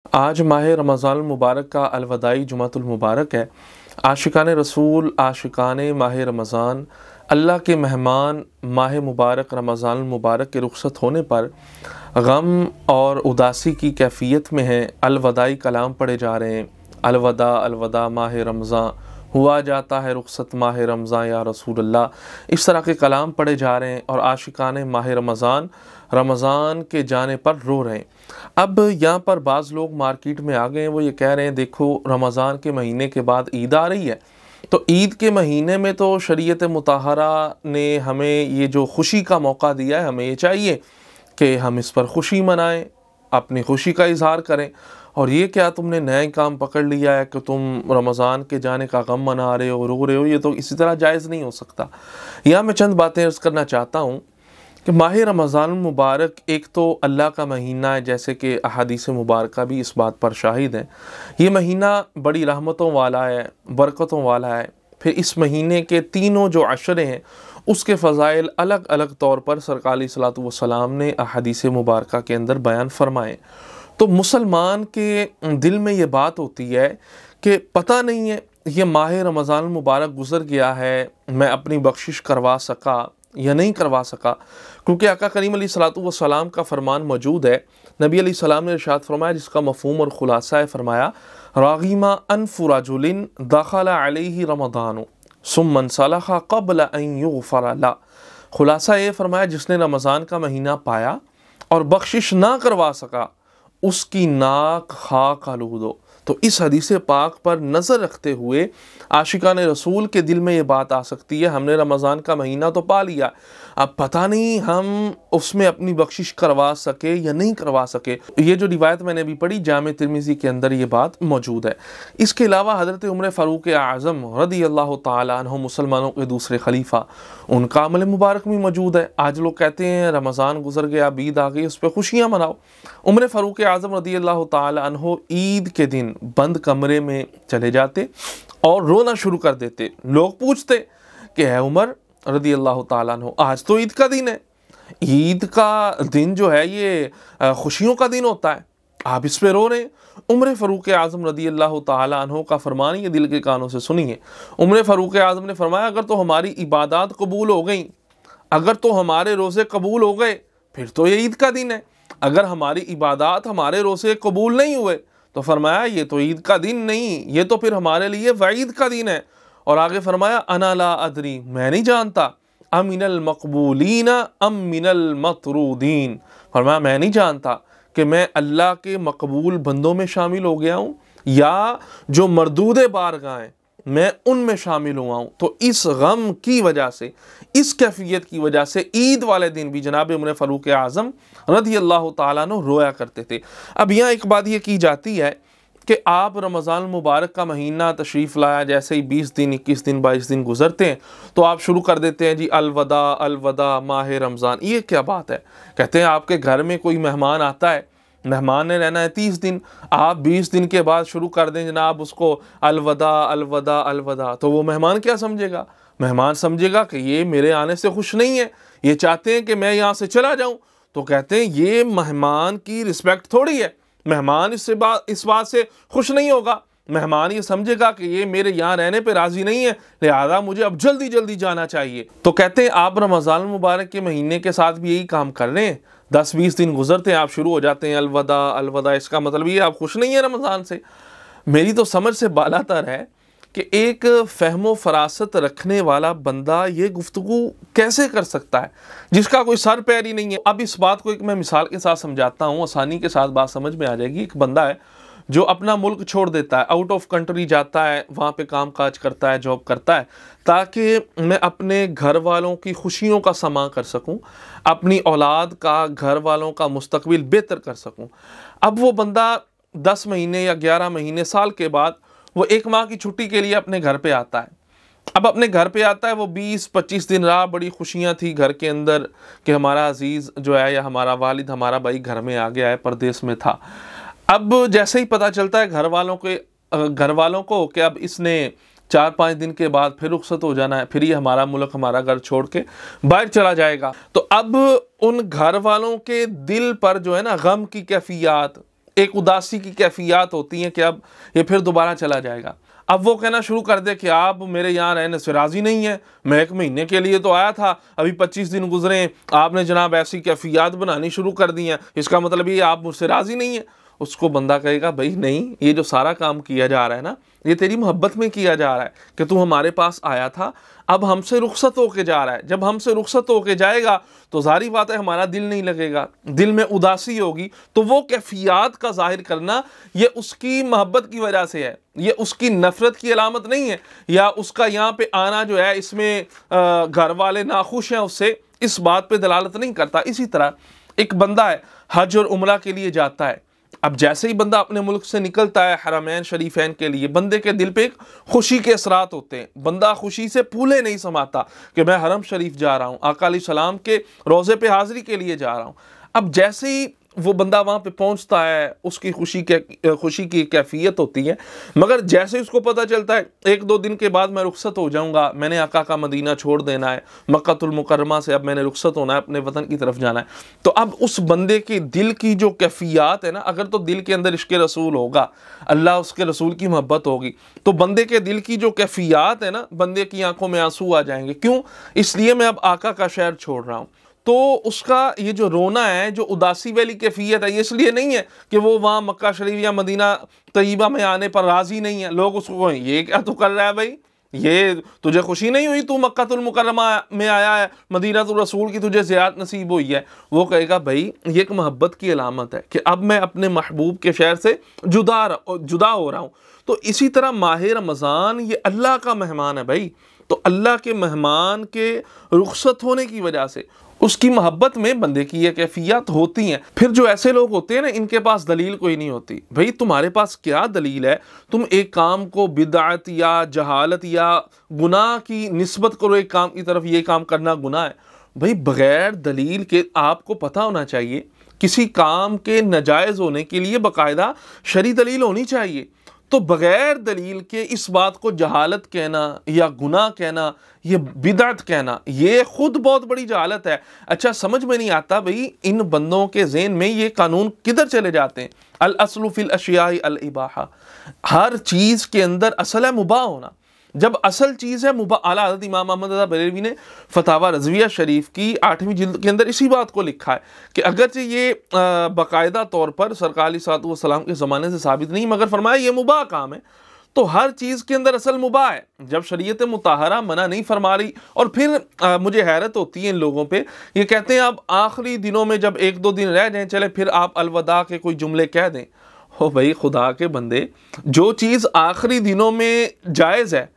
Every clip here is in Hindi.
आज माह रमज़ान मुबारक का अलवदाई जुमातुल मुबारक है। आशिकान रसूल, आशिकान माह रमज़ान, अल्लाह के मेहमान माह मुबारक रमज़ान मुबारक के रुखसत होने पर गम और उदासी की कैफियत में हैं। अलवदाई कलाम पढ़े जा रहे हैं। अलवदा अलवदा माह रमज़ान, हुआ जाता है रुखसत माह रमज़ान या रसूलल्लाह। इस तरह के कलाम पढ़े जा रहे हैं और आशिकान माह रमज़ान के जाने पर रो रहे हैं। अब यहाँ पर बाज़ लोग मार्केट में आ गए हैं, वो ये कह रहे हैं देखो रमज़ान के महीने के बाद ईद आ रही है, तो ईद के महीने में तो शरीयत मुताहरा ने हमें ये जो खुशी का मौका दिया है, हमें ये चाहिए कि हम इस पर खुशी मनाएं, अपनी खुशी का इजहार करें। और ये क्या तुमने नया ही काम पकड़ लिया है कि तुम रमज़ान के जाने का गम मना रहे हो, रो रहे हो, ये तो इसी तरह जायज़ नहीं हो सकता। यहाँ मैं चंद बातें अर्ज़ करना चाहता हूँ कि माह रमज़ान मुबारक एक तो अल्लाह का महीना है, जैसे कि अहादीस मुबारक भी इस बात पर शाहिद है। ये महीना बड़ी रहमतों वाला है, बरकतों वाला है। फिर इस महीने के तीनों जो अशरे हैं उसके फ़ज़ाइल अलग अलग तौर पर सरकार अलैहिस्सलातु वस्सलाम ने अहादीस मुबारक के अंदर बयान फरमाए। तो मुसलमान के दिल में ये बात होती है कि पता नहीं है ये माह रमज़ान मुबारक गुज़र गया है, मैं अपनी बख्शिश करवा सका या नहीं करवा सका, क्योंकि आका करीम अलैहिस्सलातु वस्सलाम का फरमान मौजूद है। नबी अलैहिस्सलाम ने इरशाद फरमाया, जिसका मफ़हूम और ख़ुलासा है, फरमाया रागिमा अनफु रजुलिन दखला अलैहि रमज़ान सुम्मन सलखा क़ब्ल अन युग़फ़र ला। ख़ुलासा ये फरमाया, जिसने रमज़ान का महीना पाया और बख्शिश ना करवा सका, उसकी नाक खाक आलूद हो। तो इस हदीस पाक पर नज़र रखते हुए आशिकान रसूल के दिल में ये बात आ सकती है, हमने रमज़ान का महीना तो पा लिया, अब पता नहीं हम उसमें अपनी बख्शिश करवा सके या नहीं करवा सके। ये जो रिवायत मैंने अभी पढ़ी जामे तिर्मिज़ी के अंदर ये बात मौजूद है। इसके अलावा हज़रत उमर फ़ारूक आज़म रज़ियल्लाहु ताला अन्हु, मुसलमानों के दूसरे खलीफा, उनका अमल मुबारक भी मौजूद है। आज लोग कहते हैं रमज़ान गुजर गया, अब ईद आ गई, उस पर खुशियाँ मनाओ। उमर फ़ारूक आज़म रज़ियल्लाहु ताला अन्हु ईद के दिन बंद कमरे में चले जाते और रोना शुरू कर देते। लोग पूछते कि है उमर रज़ियल्लाहु ताला अन्हु, आज तो ईद का दिन है, ईद का दिन जो है ये खुशियों का दिन होता है, आप इस पे रो रहे हैं। उमर फ़ारूक आज़म रज़ियल्लाहु ताला अन्हु का फरमान ये दिल के कानों से सुनिए। उमर फ़ारूक आज़म ने फरमाया, अगर तो हमारी इबादत कबूल हो गई, अगर तो हमारे रोज़े कबूल हो गए, फिर तो ये ईद का दिन है। अगर हमारी इबादत, हमारे रोज़े कबूल नहीं हुए, तो फरमाया ये तो ईद का दिन नहीं, ये तो फिर हमारे लिए वईद का दिन है। और आगे फरमाया अना ला अदरी, मैं नहीं जानता, अमिनल मकबूलीन अम मिनल मतरूदीन, फरमाया मैं नहीं जानता कि मैं अल्लाह के मकबूल बंदों में शामिल हो गया हूँ या जो मरदूद बारगाह हैं मैं उनमें शामिल हुआ हूँ। तो इस गम की वजह से, इस कैफियत की वजह से ईद वाले दिन भी जनाब उमर फ़ारूक आज़म रज़ियल्लाहु ताला अन्हु रोया करते थे। अब यहाँ एक बात ये की जाती है कि आप रमज़ान मुबारक का महीना तशरीफ़ लाया, जैसे ही 20 दिन 21 दिन 22 दिन गुजरते हैं तो आप शुरू कर देते हैं जी अलवदा अलवदा माह रमज़ान। ये क्या बात है? कहते हैं आपके घर में कोई मेहमान आता है, मेहमान ने रहना है 30 दिन, आप 20 दिन के बाद शुरू कर दें जनाब उसको अलवदा अलवदा अलवदा, तो वो मेहमान क्या समझेगा? मेहमान समझेगा कि ये मेरे आने से खुश नहीं है, ये चाहते हैं कि मैं यहाँ से चला जाऊँ। तो कहते हैं ये मेहमान की रिस्पेक्ट थोड़ी है, मेहमान इस बात से खुश नहीं होगा, मेहमान ये समझेगा कि ये मेरे यहाँ रहने पे राज़ी नहीं है, लिहाजा मुझे अब जल्दी जल्दी जाना चाहिए। तो कहते हैं आप रमज़ान मुबारक के महीने के साथ भी यही काम कर रहे हैं। 10-20 दिन गुजरते हैं, आप शुरू हो जाते हैं अलवदा अलवदा, इसका मतलब ये आप खुश नहीं है रमज़ान से। मेरी तो समझ से बालातर है कि एक फ़हमो फरासत रखने वाला बंदा ये गुफ्तगू कैसे कर सकता है जिसका कोई सर पैर ही नहीं है। अब इस बात को एक मैं मिसाल के साथ समझाता हूँ, आसानी के साथ बात समझ में आ जाएगी। एक बंदा है जो अपना मुल्क छोड़ देता है, आउट ऑफ कंट्री जाता है, वहाँ पे काम काज करता है, जॉब करता है, ताकि मैं अपने घर वालों की खुशियों का समा कर सकूं, अपनी औलाद का, घर वालों का मुस्तकबिल बेहतर कर सकूं। अब वो बंदा 10 महीने या 11 महीने, साल के बाद वो 1 माह की छुट्टी के लिए अपने घर पे आता है। अब अपने घर पे आता है, वो 20-25 दिन रहा, बड़ी खुशियाँ थी घर के अंदर कि हमारा अजीज़ जो है या हमारा वालिद, हमारा भाई घर में आ गया है, परदेश में था। अब जैसे ही पता चलता है घर वालों को कि अब इसने 4-5 दिन के बाद फिर रुखसत हो जाना है, फिर ये हमारा मुल्क, हमारा घर छोड़ के बाहर चला जाएगा, तो अब उन घर वालों के दिल पर जो है ना गम की कैफियत, एक उदासी की कैफियत होती हैं कि अब ये फिर दोबारा चला जाएगा। अब वो कहना शुरू कर दे कि आप मेरे यहाँ रहने से राज़ी नहीं है, मैं 1 महीने के लिए तो आया था, अभी 25 दिन गुजरे, आपने जनाब ऐसी कैफियत बनानी शुरू कर दी हैं, इसका मतलब ये आप मुझसे राज़ी नहीं है। उसको बंदा कहेगा भाई नहीं, ये जो सारा काम किया जा रहा है ना, ये तेरी मोहब्बत में किया जा रहा है कि तू हमारे पास आया था, अब हमसे रुखसत होके जा रहा है। जब हमसे रुखसत होके जाएगा तो जारी बात है हमारा दिल नहीं लगेगा, दिल में उदासी होगी। तो वो कैफियत का जाहिर करना ये उसकी मोहब्बत की वजह से है, ये उसकी नफरत की अलामत नहीं है, या उसका यहाँ पे आना जो है इसमें घर वाले नाखुश हैं उससे, इस बात पे दलालत नहीं करता। इसी तरह एक बंदा है हज और उम्रा के लिए जाता है, अब जैसे ही बंदा अपने मुल्क से निकलता है हरमैन शरीफैन के लिए, बंदे के दिल पे एक खुशी के असरात होते हैं। बंदा खुशी से फूले नहीं समाता कि मैं हरम शरीफ जा रहा हूँ, आका अलैहिस्सलाम के रोज़े पे हाज़िरी के लिए जा रहा हूँ। अब जैसे ही वो बंदा वहाँ पे पहुँचता है, उसकी खुशी की कैफियत होती है। मगर जैसे ही उसको पता चलता है 1-2 दिन के बाद मैं रुखसत हो जाऊँगा, मैंने आका का मदीना छोड़ देना है, मक्कातुल मुकर्रमा से अब मैंने रुखसत होना है, अपने वतन की तरफ जाना है, तो अब उस बंदे के दिल की जो कैफियत है ना, अगर तो दिल के अंदर इश्क़ रसूल होगा, अल्लाह उसके रसूल की मोहब्बत होगी, तो बंदे के दिल की जो कैफियत है ना, बंदे की आंखों में आंसू आ जाएंगे। क्यों? इसलिए मैं अब आका का शहर छोड़ रहा हूँ। तो उसका ये जो रोना है, जो उदासी वाली कैफियत है, ये इसलिए नहीं है कि वो वहाँ मक्का शरीफ या मदीना तय्यबा में आने पर राज़ी नहीं है। लोग उसको कहें ये क्या तू कर रहा है भाई, ये तुझे खुशी नहीं हुई, तू मक्कातुल मुकर्रमा में आया है, मदीनातुर रसूल की तुझे ज़ियारत नसीब हुई है। वो कहेगा भाई ये एक मोहब्बत की अलामत है कि अब मैं अपने महबूब के शहर से जुदा हो रहा हूँ। तो इसी तरह माह रमज़ान ये अल्लाह का मेहमान है भाई, तो अल्लाह के मेहमान के रुखसत होने की वजह से उसकी मोहब्बत में बंदे की ये कैफियत होती हैं। फिर जो ऐसे लोग होते हैं ना, इनके पास दलील कोई नहीं होती। भाई तुम्हारे पास क्या दलील है, तुम एक काम को बिदअत या जहालत या गुनाह की निस्बत करो एक काम की तरफ, ये काम करना गुनाह है। भाई बग़ैर दलील के आपको पता होना चाहिए, किसी काम के नाजायज़ होने के लिए बाकायदा शरई दलील होनी चाहिए। तो बग़ैर दलील के इस बात को जहालत कहना या गुनाह कहना, ये बिदअत कहना, ये खुद बहुत बड़ी जहालत है। अच्छा समझ में नहीं आता भाई इन बंदों के ज़हन में ये कानून किधर चले जाते हैं। अल अस्लु फिल अशियाई अल इबाहा, हर चीज़ के अंदर असल है मुबाह होना। जब असल चीज़ है मुबाह, आला हज़रत इमाम अहमद रज़ा बरेलवी ने फतावा रज़विया शरीफ की 8वीं जिल्द के अंदर इसी बात को लिखा है कि अगरचे ये बाकायदा तौर पर सरकार अलैहिस्सलातु वस्सलाम के ज़माने से साबित नहीं, मगर फरमाया ये मुबाह काम है। तो हर चीज़ के अंदर असल मुबाह है। जब शरीयत मुताहरा मना नहीं फरमा रही, और फिर मुझे हैरत होती है इन लोगों पे, ये कहते हैं अब आखिरी दिनों में जब 1-2 दिन रह जाएं, चले फिर आप अलविदा के कोई जुमले कह दें। हो भाई खुदा के बंदे, जो चीज़ आखिरी दिनों में जायज़ है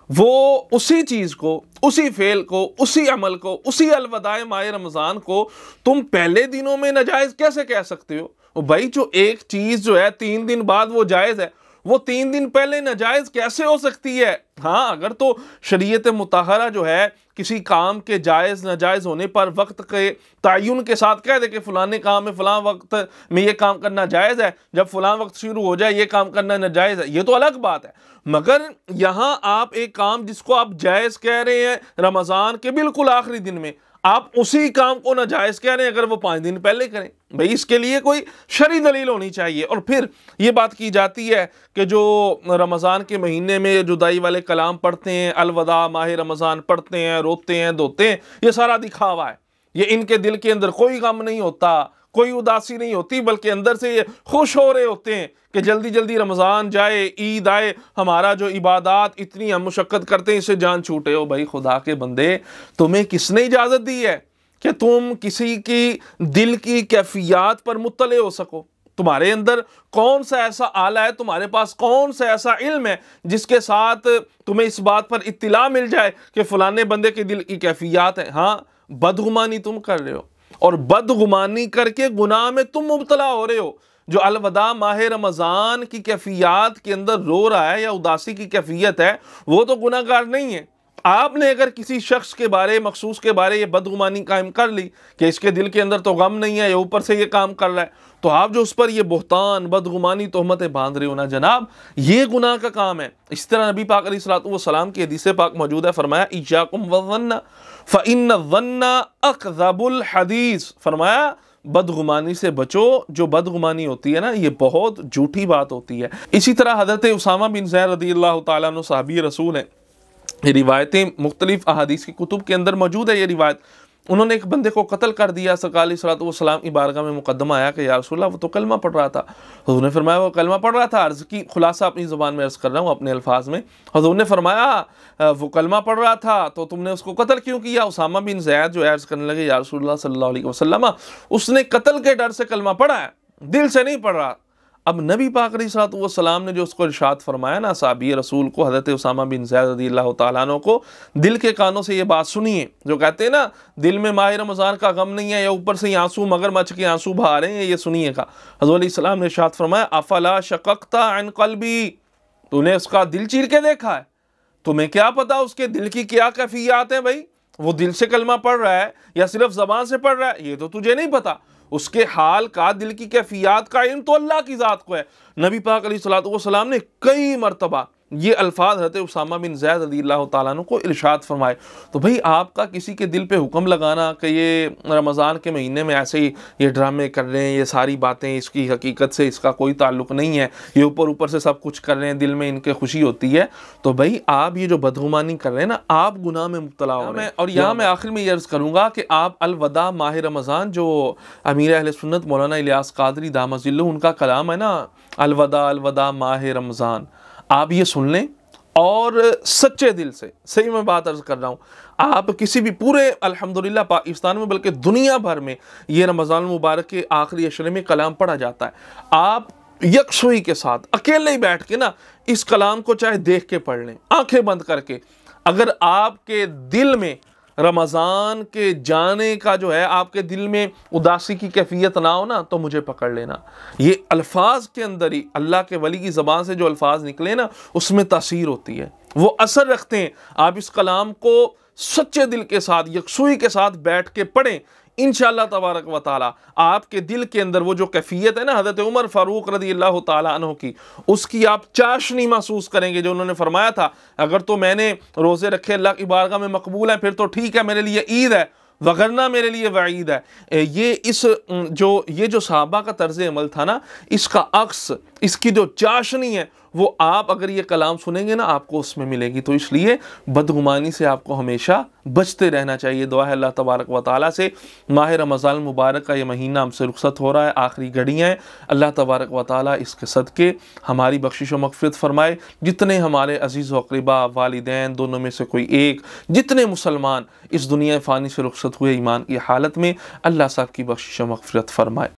वो उसी चीज़ को, उसी फेल को, उसी अमल को, उसी अलविदाए माह रमज़ान को तुम पहले दिनों में नाजायज़ कैसे कह सकते हो? भाई जो एक चीज़ जो है 3 दिन बाद वो जायज़ है, वो 3 दिन पहले नाजायज़ कैसे हो सकती है? हाँ, अगर तो शरीयत मुताहरा जो है किसी काम के जायज़ नाजायज़ होने पर वक्त के तयन के साथ कह दे कि फ़लाने काम में फ़लाँ वक्त में ये काम करना जायज़ है, जब फ़लाँ वक्त शुरू हो जाए ये काम करना नाजायज़ है, ये तो अलग बात है। मगर यहाँ आप एक काम जिसको आप जायज़ कह रहे हैं रमज़ान के बिल्कुल आखिरी दिन में, आप उसी काम को नाजायज़ कह रहे हैं अगर वो 5 दिन पहले करें। भाई इसके लिए कोई शरई दलील होनी चाहिए। और फिर ये बात की जाती है कि जो रमज़ान के महीने में जुदाई वाले कलाम पढ़ते हैं, अलविदा माह रमज़ान पढ़ते हैं, रोते हैं, धोते हैं, ये सारा दिखावा है। ये इनके दिल के अंदर कोई गम नहीं होता, कोई उदासी नहीं होती, बल्कि अंदर से ये खुश हो रहे होते हैं कि जल्दी जल्दी रमज़ान जाए, ईद आए, हमारा जो इबादत इतनी हम मुशक्क़त करते हैं इससे जान छूटे। हो भाई खुदा के बंदे, तुम्हें किसने इजाज़त दी है कि तुम किसी की दिल की कैफियत पर मुत्तले हो सको? तुम्हारे अंदर कौन सा ऐसा आला है, तुम्हारे पास कौन सा ऐसा इल्म है जिसके साथ तुम्हें इस बात पर इत्तिला मिल जाए कि फलाने बंदे के दिल की कैफियत है? हाँ, बदगुमानी तुम कर रहे हो, और बदगुमानी करके गुनाह में तुम मुब्तला हो रहे हो। जो अलविदा माह रमज़ान की कैफियत के अंदर रो रहा है या उदासी की कैफियत है, वो तो गुनाहगार नहीं है। आपने अगर किसी शख्स के बारे, मखसूस के बारे ये बदगुमानी कायम कर ली कि इसके दिल के अंदर तो गम नहीं है, ये ऊपर से ये काम कर रहा है, तो आप जो उस पर ये बुहतान, बदगुमानी, तोहमतें बांध रहे हो ना जनाब, ये गुनाह का काम है। इस तरह नबी पाक अलैहिस्सलातु वस्सलाम की हदीस पाक मौजूद है, फरमाया इय्याकुम वज़्ज़न्न फ़इन्न ज़न्न अकज़बुल हदीस। फरमाया बदगुमानी से बचो। जो बदगुमानी होती है ना, ये बहुत झूठी बात होती है। इसी तरह हज़रत उसामा बिन ज़ैद रज़ियल्लाहु ताला अन्हु सहाबी रसूल हैं, ये रिवायतें मुख्तलिफ अहादीस की कुतुब के अंदर मौजूद है। ये रिवायत, उन्होंने एक बंदे को कत्ल कर दिया। सरकार अलैहिस्सलातु वस्सलाम की बारगाह में मुकदमा आया कि या रसूलल्लाह वो तो कलमा पढ़ रहा था। हुज़ूर ने फरमाया वो कलमा पढ़ रहा था। अर्ज़ की खुलासा अपनी ज़ुबान में अर्ज़ कर रहा हूँ अपने अल्फाज में। हुज़ूर ने फरमाया वो कलमा पढ़ रहा था तो तुमने उसको कत्ल क्यों किया? उसामा बिन ज़ैद जो अर्ज़ करने लगे, या रसूलल्लाह सल्लल्लाहु अलैहि वसल्लम, उसने कत्ल के डर से कलमा पढ़ा है, दिल से नहीं पढ़ रहा। अब नबी पाक अलैहिस्सलातु वस्सलाम ने जो उसको इरशाद फरमाया ना, साहबी रसूल को, हज़रत उसामा बिन ज़ैद रज़ियल्लाहु ताला अन्हु को दिल के कानों से ये बात सुनिए। जो कहते हैं ना दिल में माह रमज़ान का गम नहीं है, या ऊपर से आंसू मगरमच्छ के आंसू बहा रहे हैं, ये सुनिएगा। हज़रत अलैहिस्सलाम ने इरशाद फरमाया, अफला शक़क़ता अन क़ल्बी, तूने उसका दिल चीर के देखा है? तुम्हें क्या पता उसके दिल की क्या कैफियत है भाई? वो दिल से कलमा पढ़ रहा है या सिर्फ ज़बान से पढ़ रहा है, ये तो तुझे नहीं पता। उसके हाल का, दिल की कैफियत का इल्म तो अल्लाह की ज़ात को है। नबी पाक अलैहिस्सलातु वस्सलाम ने कई मरतबा ये अल्फाज हज़रत उसामा बिन ज़ैद रज़ियल्लाहु ताला अन्हु को इरशाद फरमाए। तो भाई आपका किसी के दिल पे हुक्म लगाना कि ये रमज़ान के महीने में ऐसे ही ये ड्रामे कर रहे हैं, ये सारी बातें इसकी हकीकत से इसका कोई ताल्लुक़ नहीं है, ये ऊपर ऊपर से सब कुछ कर रहे हैं, दिल में इनके खुशी होती है, तो भाई आप ये जो बदगुमानी कर रहे हैं ना, आप गुनाह में मुब्तला हो रहे हैं। और यहाँ मैं आखिर में ये अर्ज़ करूँगा कि आप अलवदा माह रमज़ान, जो अमीर अहले सुन्नत मौलाना इलियास क़ादरी दामत ज़िल्लुहु उनका कलाम है ना, अलवदा अलवदा माह रमज़ान, आप ये सुन लें और सच्चे दिल से, सही मैं बात अर्ज़ कर रहा हूँ, आप किसी भी पूरे अल्हम्दुलिल्लाह पाकिस्तान में बल्कि दुनिया भर में ये रमज़ान मुबारक के आखिरी अशरे में कलाम पढ़ा जाता है। आप यकसुई के साथ अकेले ही बैठ के ना इस कलाम को चाहे देख के पढ़ लें, आंखें बंद करके। अगर आपके दिल में रमज़ान के जाने का जो है, आपके दिल में उदासी की कैफियत ना हो ना, तो मुझे पकड़ लेना, ये अल्फाज के अंदर ही अल्लाह के वली की ज़बान से जो अल्फाज निकले ना, उसमें तासीर होती है, वो असर रखते हैं। आप इस कलाम को सच्चे दिल के साथ, यकसुई के साथ बैठ के पढ़ें, इंशाअल्लाह तबारक व ताला आपके दिल के अंदर वो जो कैफियत है ना हज़रत उमर फ़ारूक रज़ियल्लाहु ताला अन्हु की, उसकी आप चाशनी महसूस करेंगे। जो उन्होंने फरमाया था, अगर तो मैंने रोज़े रखे अल्लाह की बारगाह में मकबूल है, फिर तो ठीक है, मेरे लिए ईद है, वगरना मेरे लिए वईद है। ये जो सहाबा का तर्ज़ अमल था ना, इसका अक्स, इसकी जो चाशनी है, वो आप अगर ये कलाम सुनेंगे ना, आपको उसमें मिलेगी। तो इसलिए बदगुमानी से आपको हमेशा बचते रहना चाहिए। दुआ है अल्लाह तबारक व ताला से, माह रमज़ान मुबारक का ये महीना हमसे रुखसत हो रहा है, आखिरी घड़ियाँ हैं, अल्लाह तबारक व ताला इसके सदक़े हमारी बख्शिश व मग़फ़िरत फ़रमाए। जितने हमारे अज़ीज़ व अक़रिबा, वालिदैन दोनों में से कोई एक, जितने मुसलमान इस दुनिया फ़ानी से रुखसत हुए ईमान की हालत में, अल्लाह साहब की बख्शिश व मग़फ़िरत फ़रमाए।